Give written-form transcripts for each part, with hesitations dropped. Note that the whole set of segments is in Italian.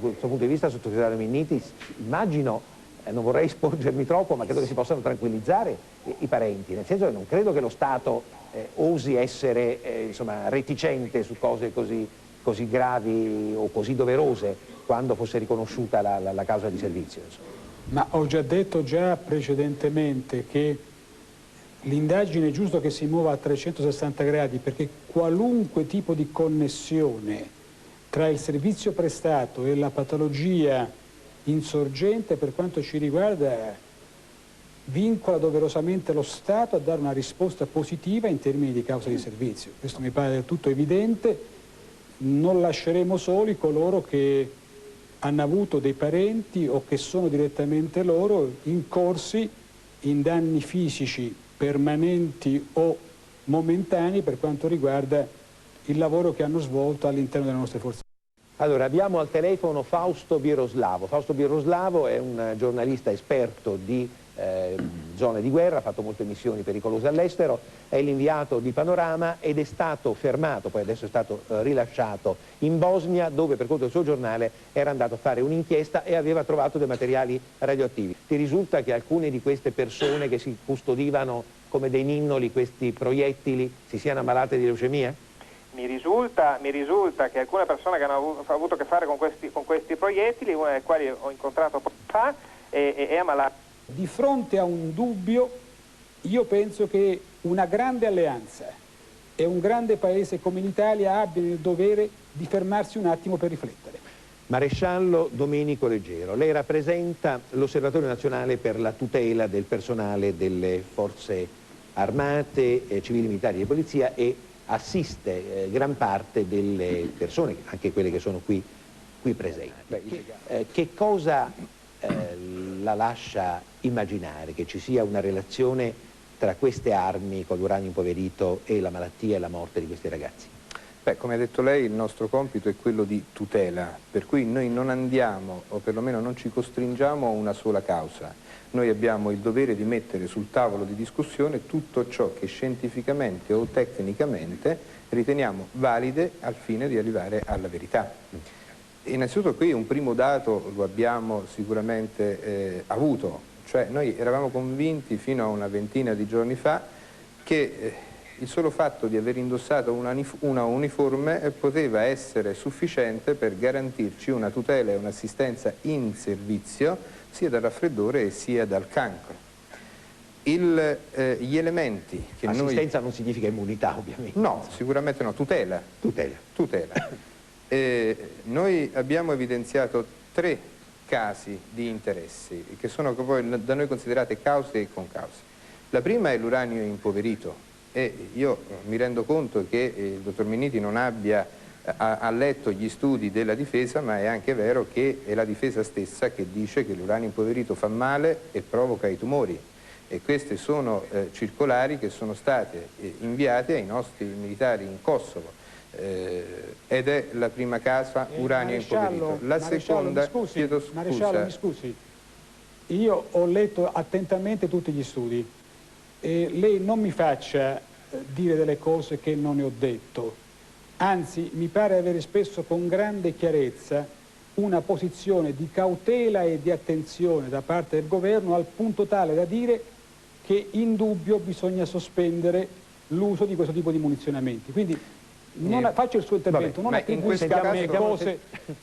Da questo punto di vista, sottosegretario Minniti, immagino, non vorrei sporgermi troppo, ma credo che si possano tranquillizzare i parenti, nel senso che non credo che lo Stato osi essere insomma, reticente su cose così gravi o così doverose quando fosse riconosciuta la causa di servizio. Insomma. Ma ho già detto precedentemente che l'indagine è giusto che si muova a 360 gradi perché qualunque tipo di connessione tra il servizio prestato e la patologia insorgente, per quanto ci riguarda, vincola doverosamente lo Stato a dare una risposta positiva in termini di causa di servizio. Questo mi pare del tutto evidente. Non lasceremo soli coloro che hanno avuto dei parenti o che sono direttamente loro incorsi in danni fisici permanenti o momentanei per quanto riguarda il lavoro che hanno svolto all'interno delle nostre forze. Allora, abbiamo al telefono Fausto Biroslavo. Fausto Biroslavo è un giornalista esperto di zone di guerra, ha fatto molte missioni pericolose all'estero, è l'inviato di Panorama ed è stato fermato, poi adesso è stato rilasciato in Bosnia, dove per conto del suo giornale era andato a fare un'inchiesta e aveva trovato dei materiali radioattivi. Ti risulta che alcune di queste persone che si custodivano come dei ninnoli questi proiettili si siano ammalate di leucemia? Mi risulta che alcune persone che hanno avuto a che fare con questi proiettili, una delle quali ho incontrato poco fa, è ammalata. Di fronte a un dubbio, io penso che una grande alleanza e un grande paese come l'Italia abbiano il dovere di fermarsi un attimo per riflettere. Maresciallo Domenico Leggero, lei rappresenta l'Osservatorio Nazionale per la tutela del personale delle forze armate, civili, militari e di polizia e assiste gran parte delle persone, anche quelle che sono qui presenti. Che cosa la lascia immaginare che ci sia una relazione tra queste armi con l'uranio impoverito e la malattia e la morte di questi ragazzi? Beh, come ha detto lei, il nostro compito è quello di tutela, per cui noi non andiamo, o perlomeno non ci costringiamo a una sola causa. Noi abbiamo il dovere di mettere sul tavolo di discussione tutto ciò che scientificamente o tecnicamente riteniamo valide al fine di arrivare alla verità. Innanzitutto qui un primo dato lo abbiamo sicuramente avuto, cioè noi eravamo convinti fino a una ventina di giorni fa che il solo fatto di aver indossato una uniforme poteva essere sufficiente per garantirci una tutela e un'assistenza in servizio sia dal raffreddore e sia dal cancro. Gli elementi che assistenza non significa immunità, ovviamente. No, sicuramente no, tutela. Tutela. Noi abbiamo evidenziato 3 casi di interessi che sono poi da noi considerate cause e concause. La prima è l'uranio impoverito e io mi rendo conto che il dottor Minniti non abbia ha letto gli studi della difesa, ma è anche vero che è la difesa stessa che dice che l'uranio impoverito fa male e provoca i tumori e queste sono circolari che sono state inviate ai nostri militari in Kosovo. Ed è la prima causa uranio impoverito. La seconda, chiedo scusa. Maresciallo, mi scusi, io ho letto attentamente tutti gli studi e lei non mi faccia dire delle cose che non ne ho detto, anzi mi pare avere espresso con grande chiarezza una posizione di cautela e di attenzione da parte del governo al punto tale da dire che in dubbio bisogna sospendere l'uso di questo tipo di munizionamenti. Quindi faccio il suo intervento, non attribuisca a me cose,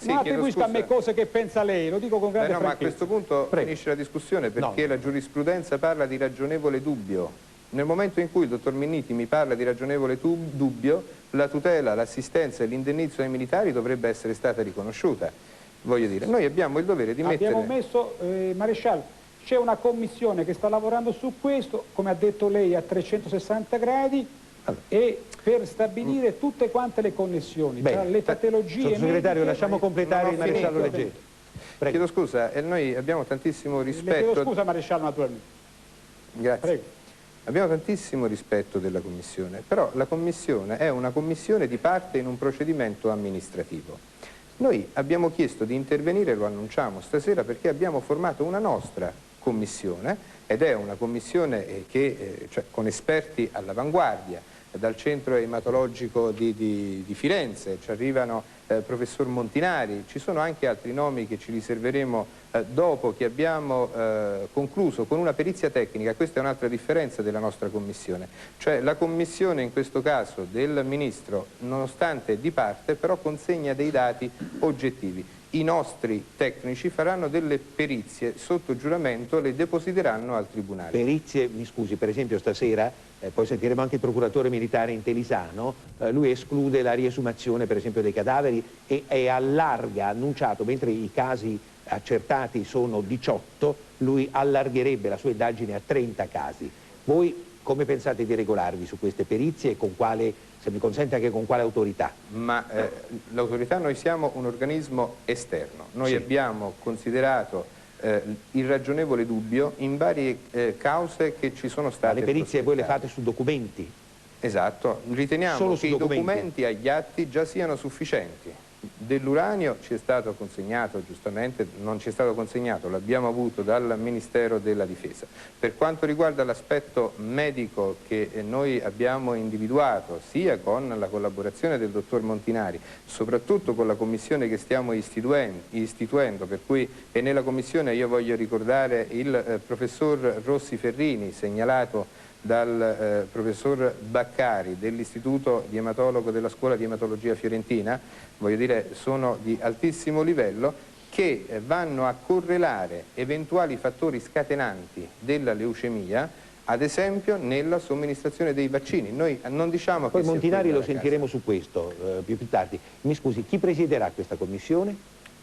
a me cose che pensa lei, lo dico con grande franchezza. Ma a questo punto finisce la discussione perché la giurisprudenza parla di ragionevole dubbio. Nel momento in cui il dottor Minniti mi parla di ragionevole dubbio, la tutela, l'assistenza e l'indennizzo ai militari dovrebbe essere stata riconosciuta. Voglio dire, noi abbiamo il dovere di mettere... Abbiamo messo, Maresciallo, c'è una commissione che sta lavorando su questo, come ha detto lei, a 360 gradi, e per stabilire tutte quante le connessioni tra le patologie Sottosegretario, lasciamo completare il Maresciallo Leggero. Chiedo scusa, noi abbiamo tantissimo rispetto... Le chiedo scusa, Maresciallo, naturalmente. Grazie. Prego. Abbiamo tantissimo rispetto della Commissione, però la Commissione è una Commissione di parte in un procedimento amministrativo. Noi abbiamo chiesto di intervenire, lo annunciamo stasera, perché abbiamo formato una nostra Commissione, ed è una Commissione cioè, con esperti all'avanguardia, dal centro ematologico di Firenze, ci arrivano professor Montinari, ci sono anche altri nomi che ci riserveremo dopo che abbiamo concluso con una perizia tecnica. Questa è un'altra differenza della nostra commissione, cioè la commissione in questo caso del Ministro, nonostante è di parte, però consegna dei dati oggettivi. I nostri tecnici faranno delle perizie sotto giuramento, le depositeranno al Tribunale. Perizie, mi scusi, per esempio stasera, poi sentiremo anche il procuratore militare Intelisano, lui esclude la riesumazione per esempio dei cadaveri e allarga, ha annunciato, mentre i casi accertati sono 18, lui allargherebbe la sua indagine a 30 casi. Voi come pensate di regolarvi su queste perizie e con quale, se mi consente, anche con quale autorità? Ma l'autorità, noi siamo un organismo esterno, noi sì. abbiamo considerato il ragionevole dubbio in varie cause che ci sono state. Ma le perizie voi le fate su documenti? Esatto, riteniamo che i documenti agli atti già siano sufficienti. Dell'uranio ci è stato consegnato, giustamente non ci è stato consegnato, l'abbiamo avuto dal Ministero della Difesa. Per quanto riguarda l'aspetto medico che noi abbiamo individuato, sia con la collaborazione del dottor Montinari, soprattutto con la commissione che stiamo istituendo, per cui e nella commissione io voglio ricordare il professor Rossi Ferrini, segnalato dal professor Baccari dell'Istituto di Ematologo della Scuola di Ematologia Fiorentina, voglio dire sono di altissimo livello, che vanno a correlare eventuali fattori scatenanti della leucemia, ad esempio nella somministrazione dei vaccini. Noi non diciamo poi che Montinari lo sentiremo su questo più tardi. Mi scusi, chi presiederà questa commissione?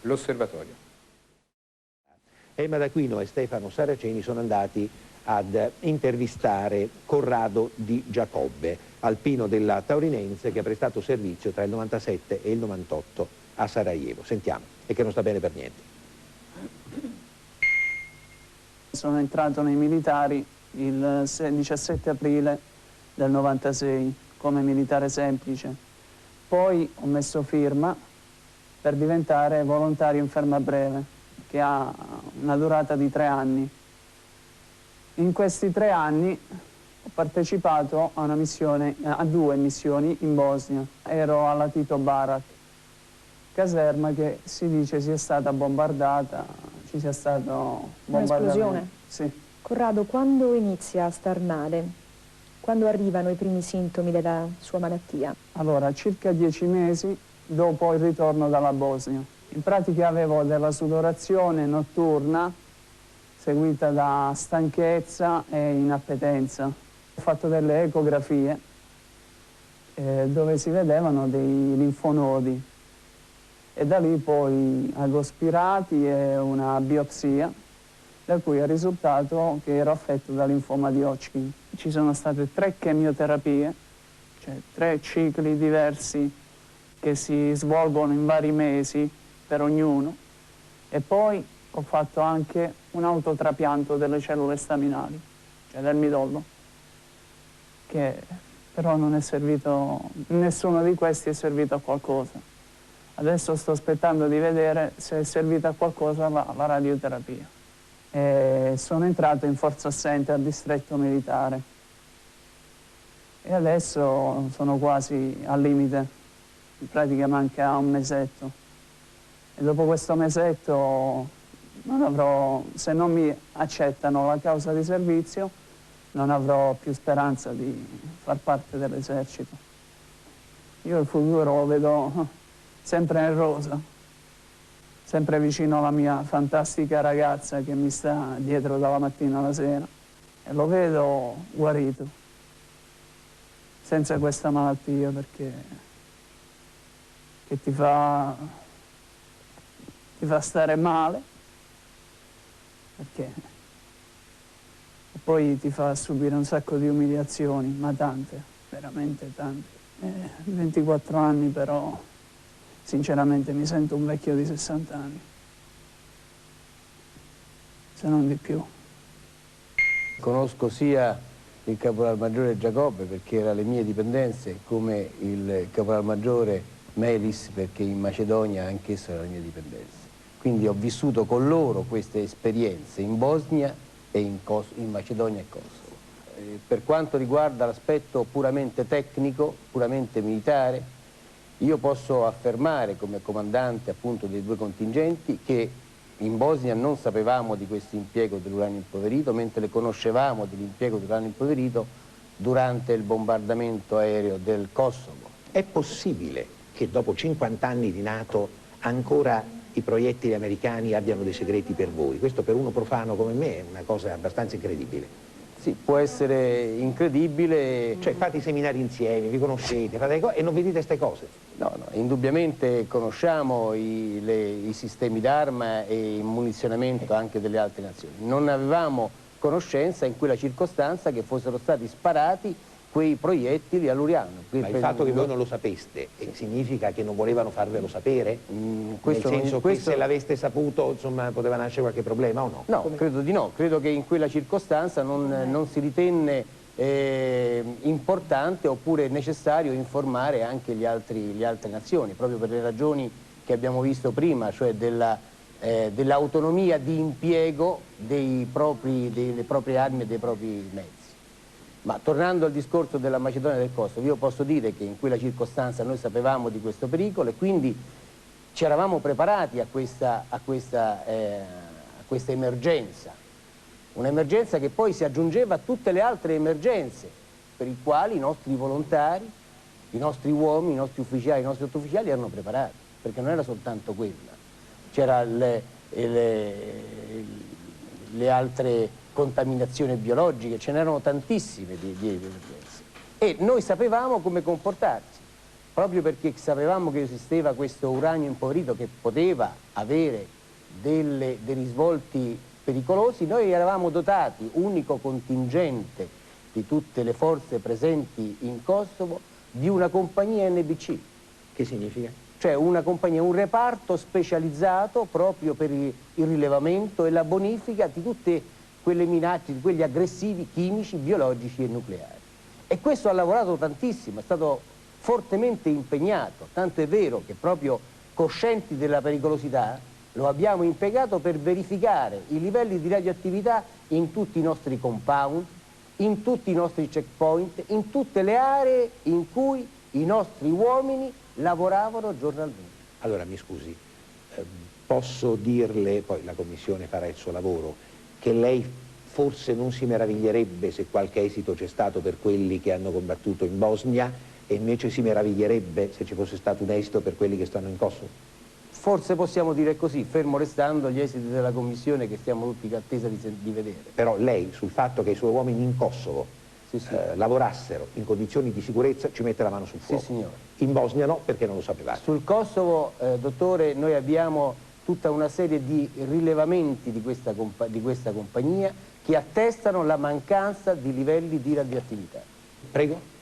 L'Osservatorio. Emma D'Aquino e Stefano Saraceni sono andati ad intervistare Corrado Di Giacobbe, alpino della Taurinense che ha prestato servizio tra il 97 e il 98 a Sarajevo. Sentiamo, e che non sta bene per niente. Sono entrato nei militari il 17 aprile del 96 come militare semplice, poi ho messo firma per diventare volontario in ferma breve, che ha una durata di 3 anni. In questi 3 anni ho partecipato a una missione, a 2 missioni in Bosnia. Ero alla Tito Barak, caserma che si dice sia stata bombardata, ci sia stato bombardamento. Un'esplosione? Sì. Corrado, quando inizia a star male? Quando arrivano i primi sintomi della sua malattia? Allora, circa 10 mesi dopo il ritorno dalla Bosnia. In pratica avevo della sudorazione notturna, seguita da stanchezza e inappetenza. Ho fatto delle ecografie dove si vedevano dei linfonodi e da lì poi agospirati e una biopsia da cui è risultato che ero affetto da linfoma di Hodgkin. Ci sono state 3 chemioterapie, cioè 3 cicli diversi che si svolgono in vari mesi per ognuno, e poi ho fatto anche un autotrapianto delle cellule staminali, cioè del midollo, che però non è servito, nessuno di questi è servito a qualcosa. Adesso sto aspettando di vedere se è servita a qualcosa la radioterapia. E sono entrato in forza assente al distretto militare e adesso sono quasi al limite, in pratica manca un mesetto. E dopo questo mesetto non avrò, se non mi accettano la causa di servizio, non avrò più speranza di far parte dell'esercito. Io il futuro lo vedo sempre nel rosa, sempre vicino alla mia fantastica ragazza che mi sta dietro dalla mattina alla sera, e lo vedo guarito, senza questa malattia, perché che ti fa stare male, perché e poi ti fa subire un sacco di umiliazioni, ma tante, veramente tante. 24 anni però, sinceramente mi sento un vecchio di 60 anni, se non di più. Conosco sia il caporalmaggiore Giacobbe, perché era alle mie dipendenze, come il caporalmaggiore Melis, perché in Macedonia anch'esso era alle mie dipendenze. Quindi ho vissuto con loro queste esperienze in Bosnia e in Macedonia e Kosovo. Per quanto riguarda l'aspetto puramente tecnico, puramente militare, Io posso affermare come comandante appunto dei due contingenti che in Bosnia non sapevamo di questo impiego dell'uranio impoverito, mentre conoscevamo dell'impiego dell'uranio impoverito durante il bombardamento aereo del Kosovo. È possibile che dopo 50 anni di NATO ancora i proiettili americani abbiano dei segreti per voi? Questo per uno profano come me è una cosa abbastanza incredibile. Sì, può essere incredibile. Cioè fate i seminari insieme, vi conoscete, fate le cose e non vedete queste cose? No, indubbiamente conosciamo i sistemi d'arma e il munizionamento anche delle altre nazioni. Non avevamo conoscenza in quella circostanza che fossero stati sparati quei proiettili all'Uriano. Ma il fatto che voi non lo sapeste significa che non volevano farvelo sapere? Nel senso che se l'aveste saputo, insomma, poteva nascere qualche problema o no? No, credo di no. Credo che in quella circostanza non si ritenne importante oppure necessario informare anche le altre nazioni, proprio per le ragioni che abbiamo visto prima, cioè dell'autonomia di impiego delle proprie armi e dei propri mezzi. Ma tornando al discorso della Macedonia e del Kosovo, io posso dire che in quella circostanza noi sapevamo di questo pericolo e quindi ci eravamo preparati a questa emergenza, un'emergenza che poi si aggiungeva a tutte le altre emergenze per i quali i nostri volontari, i nostri uomini, i nostri ufficiali, i nostri sottufficiali erano preparati, perché non era soltanto quella, c'erano le altre contaminazioni biologiche, ce n'erano tantissime di emergenze e noi sapevamo come comportarci, proprio perché sapevamo che esisteva questo uranio impoverito che poteva avere dei risvolti pericolosi. Noi eravamo dotati, unico contingente di tutte le forze presenti in Kosovo, di una compagnia NBC. Che significa? Cioè una compagnia, un reparto specializzato proprio per il rilevamento e la bonifica di tutte quelle minacce, di quegli aggressivi chimici, biologici e nucleari. E questo ha lavorato tantissimo, è stato fortemente impegnato, tanto è vero che proprio coscienti della pericolosità lo abbiamo impiegato per verificare i livelli di radioattività in tutti i nostri compound, in tutti i nostri checkpoint, in tutte le aree in cui i nostri uomini lavoravano giornalmente. Allora mi scusi, posso dirle, poi la Commissione farà il suo lavoro, che lei forse non si meraviglierebbe se qualche esito c'è stato per quelli che hanno combattuto in Bosnia e invece si meraviglierebbe se ci fosse stato un esito per quelli che stanno in Kosovo? Forse possiamo dire così, fermo restando gli esiti della Commissione che stiamo tutti in attesa di vedere. Però lei sul fatto che i suoi uomini in Kosovo lavorassero in condizioni di sicurezza ci mette la mano sul fuoco? Sì, signore. In Bosnia no, perché non lo sapevate? Sul Kosovo, dottore, noi abbiamo tutta una serie di rilevamenti di questa compagnia che attestano la mancanza di livelli di radioattività. Prego?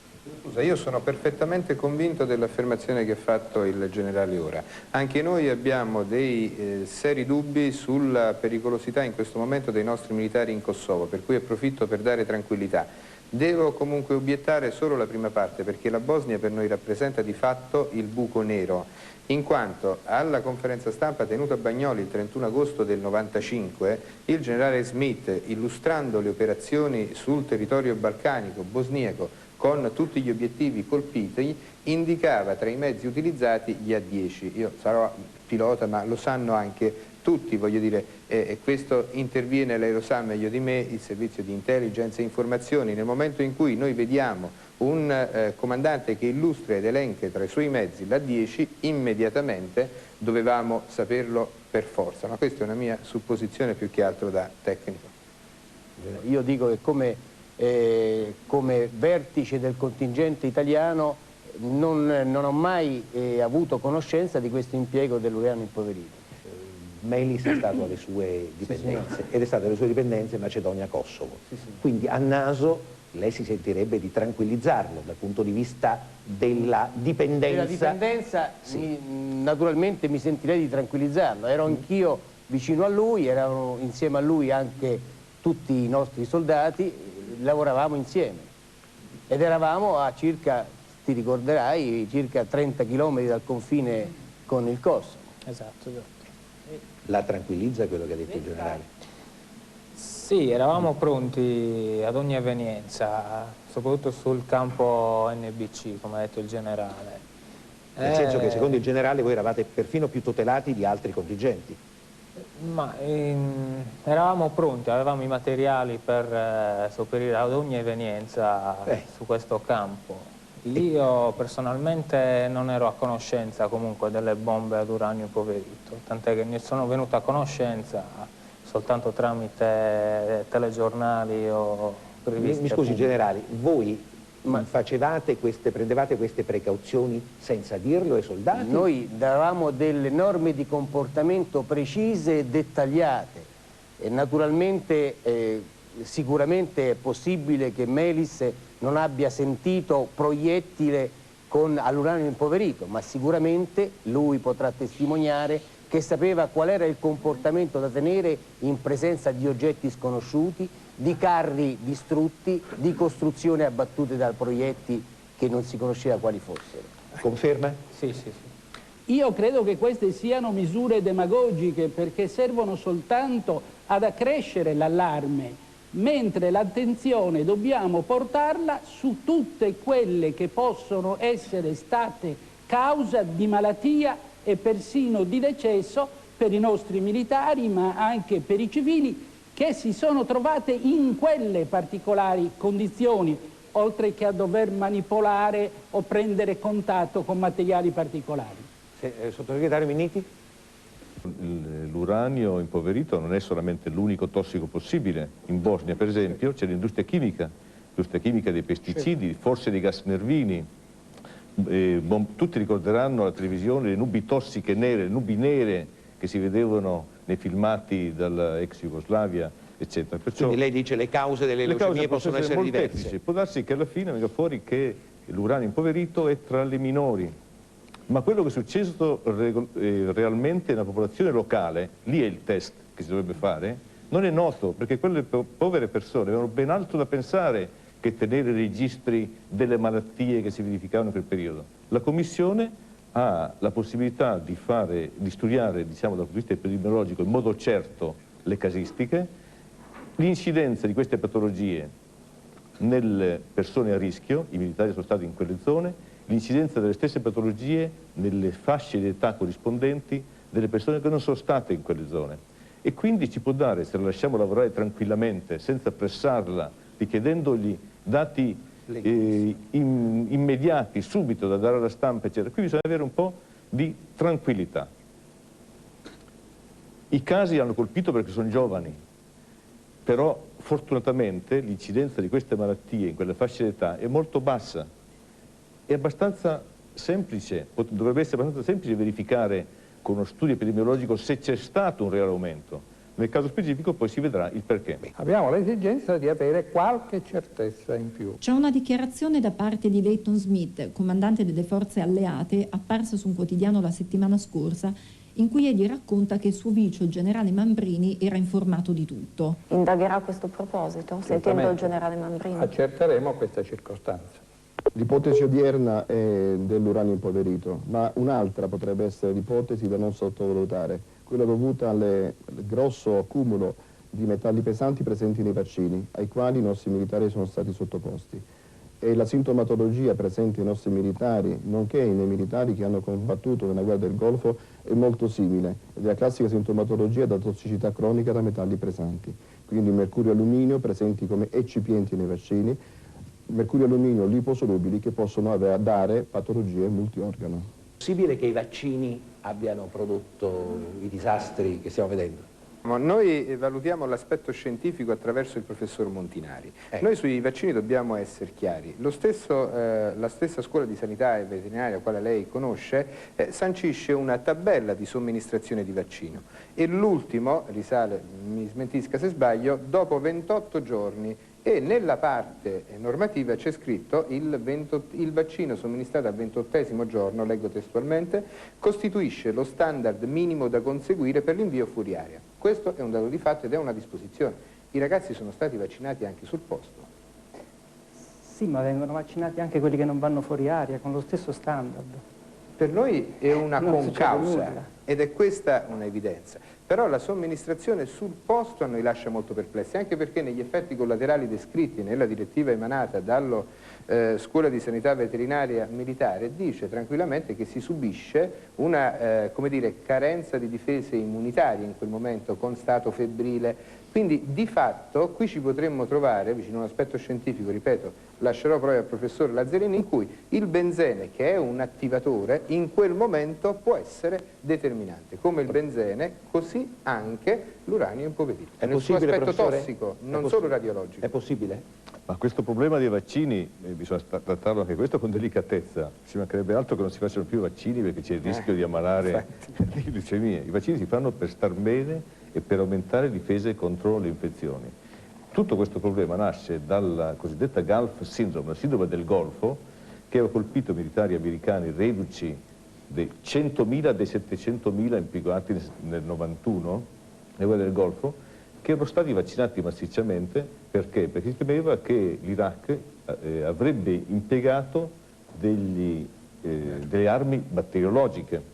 Scusa, io sono perfettamente convinto dell'affermazione che ha fatto il generale ora. Anche noi abbiamo dei seri dubbi sulla pericolosità in questo momento dei nostri militari in Kosovo, per cui approfitto per dare tranquillità. Devo comunque obiettare solo la prima parte, perché la Bosnia per noi rappresenta di fatto il buco nero, in quanto alla conferenza stampa tenuta a Bagnoli il 31 agosto del 95 il generale Smith, illustrando le operazioni sul territorio balcanico bosniaco con tutti gli obiettivi colpiti, indicava tra i mezzi utilizzati gli A-10. Io sarò pilota, ma lo sanno anche tutti, voglio dire, questo interviene, lei lo sa meglio di me, il servizio di intelligence e informazioni. Nel momento in cui noi vediamo un comandante che illustra ed elenca tra i suoi mezzi l'A-10, immediatamente dovevamo saperlo per forza, ma questa è una mia supposizione più che altro da tecnico. Io dico che come vertice del contingente italiano non ho mai avuto conoscenza di questo impiego dell'uranio impoverito. Melis è stato alle sue dipendenze ed è stato alle sue dipendenze Macedonia-Kosovo. Quindi a naso lei si sentirebbe di tranquillizzarlo dal punto di vista della dipendenza. Della dipendenza naturalmente mi sentirei di tranquillizzarlo, ero anch'io vicino a lui, erano insieme a lui anche tutti i nostri soldati, lavoravamo insieme ed eravamo a circa, ti ricorderai, circa 30 km dal confine con il Kosovo. Esatto. La tranquillizza quello che ha detto il generale? Sì, eravamo pronti ad ogni evenienza, soprattutto sul campo NBC, come ha detto il generale. Nel senso che secondo il generale voi eravate perfino più tutelati di altri contingenti. Ma eravamo pronti, avevamo i materiali per sopperire ad ogni evenienza su questo campo. Io personalmente non ero a conoscenza comunque delle bombe ad uranio impoverito, tant'è che ne sono venuto a conoscenza soltanto tramite telegiornali o riviste. Mi scusi generale, voi prendevate queste precauzioni senza dirlo ai soldati? Noi davamo delle norme di comportamento precise e dettagliate e naturalmente sicuramente è possibile che Melis non abbia sentito proiettile all'uranio impoverito, ma sicuramente lui potrà testimoniare che sapeva qual era il comportamento da tenere in presenza di oggetti sconosciuti, di carri distrutti, di costruzioni abbattute da proiettili che non si conosceva quali fossero. Conferma? Sì, sì, sì. Io credo che queste siano misure demagogiche perché servono soltanto ad accrescere l'allarme, mentre l'attenzione dobbiamo portarla su tutte quelle che possono essere state causa di malattia e persino di decesso per i nostri militari, ma anche per i civili che si sono trovate in quelle particolari condizioni, oltre che a dover manipolare o prendere contatto con materiali particolari. Sottosegretario Minniti? L'uranio impoverito non è solamente l'unico tossico possibile. In Bosnia, per esempio, c'è l'industria chimica dei pesticidi, forse dei gas nervini. Tutti ricorderanno alla televisione le nubi tossiche nere, le nubi nere che si vedevano nei filmati dall'ex Jugoslavia, eccetera. Perciò, quindi lei dice le cause delle leucemie possono essere diverse. Può darsi che alla fine venga fuori che l'uranio impoverito è tra le minori, ma quello che è successo realmente nella popolazione locale, lì è il test che si dovrebbe fare, non è noto, perché quelle povere persone avevano ben altro da pensare che tenere registri delle malattie che si verificavano in quel periodo. La Commissione ha la possibilità di studiare, diciamo, dal punto di vista epidemiologico in modo certo le casistiche, l'incidenza di queste patologie nelle persone a rischio, i militari sono stati in quelle zone, l'incidenza delle stesse patologie nelle fasce di età corrispondenti delle persone che non sono state in quelle zone. E quindi ci può dare, se la lasciamo lavorare tranquillamente, senza pressarla, richiedendogli dati immediati, subito, da dare alla stampa, eccetera. Qui bisogna avere un po' di tranquillità. I casi hanno colpito perché sono giovani, però fortunatamente l'incidenza di queste malattie in quelle fasce d'età è molto bassa. È abbastanza semplice, dovrebbe essere abbastanza semplice verificare con uno studio epidemiologico se c'è stato un reale aumento. Nel caso specifico poi si vedrà il perché. Abbiamo l'esigenza di avere qualche certezza in più. C'è una dichiarazione da parte di Leighton Smith, comandante delle forze alleate, apparsa su un quotidiano la settimana scorsa, in cui egli racconta che il suo vice, il generale Mambrini, era informato di tutto. Indagherà a questo proposito, sentendo il generale Mambrini? Accerteremo questa circostanza. L'ipotesi odierna è dell'uranio impoverito, ma un'altra potrebbe essere l'ipotesi da non sottovalutare, quella dovuta al grosso accumulo di metalli pesanti presenti nei vaccini, ai quali i nostri militari sono stati sottoposti. E la sintomatologia presente nei nostri militari, nonché nei militari che hanno combattuto nella guerra del Golfo, è molto simile, ed è la classica sintomatologia da tossicità cronica da metalli pesanti. Quindi mercurio e alluminio presenti come eccipienti nei vaccini, mercurio e alluminio liposolubili che possono dare patologie multiorgano. È possibile che i vaccini abbiano prodotto i disastri che stiamo vedendo? Noi valutiamo l'aspetto scientifico attraverso il professor Montinari. Noi sui vaccini dobbiamo essere chiari. La stessa scuola di sanità e veterinaria, quale lei conosce, sancisce una tabella di somministrazione di vaccino e l'ultimo, risale, mi smentisca se sbaglio, dopo 28 giorni, e nella parte normativa c'è scritto il vaccino somministrato al 28° giorno, leggo testualmente, costituisce lo standard minimo da conseguire per l'invio fuori aria. Questo è un dato di fatto ed è una disposizione. I ragazzi sono stati vaccinati anche sul posto. Sì, ma vengono vaccinati anche quelli che non vanno fuori aria, con lo stesso standard. Per noi è una concausa ed è questa un'evidenza. però la somministrazione sul posto a noi lascia molto perplessi, anche perché negli effetti collaterali descritti nella direttiva emanata dallo Scuola di Sanità Veterinaria Militare dice tranquillamente che si subisce una come dire, carenza di difese immunitarie in quel momento con stato febbrile. Quindi di fatto qui ci potremmo trovare, vicino a un aspetto scientifico, ripeto, lascerò poi al professor Lazzarini, in cui il benzene, che è un attivatore, in quel momento può essere determinante. Come il benzene, così anche l'uranio impoverito. È nel suo possibile, aspetto professore? tossico, non solo radiologico. È possibile? Ma questo problema dei vaccini bisogna trattarlo anche questo con delicatezza. Ci mancherebbe altro che non si facciano più vaccini perché c'è il rischio di ammalare di glicemia. I vaccini si fanno per star bene e per aumentare difese contro le infezioni. Tutto questo problema nasce dalla cosiddetta Gulf Syndrome, la sindrome del Golfo, che aveva colpito militari americani reduci dei 100.000 dei 700.000 impiegati nel 91, nelle guerre del Golfo, che erano stati vaccinati massicciamente. Perché? Perché si temeva che l'Iraq avrebbe impiegato delle armi batteriologiche.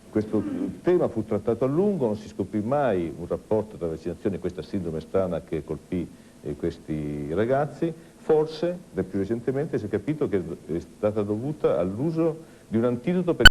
Questo tema fu trattato a lungo, non si scoprì mai un rapporto tra vaccinazione e questa sindrome strana che colpì questi ragazzi. Forse, più recentemente, si è capito che è stata dovuta all'uso di un antidoto per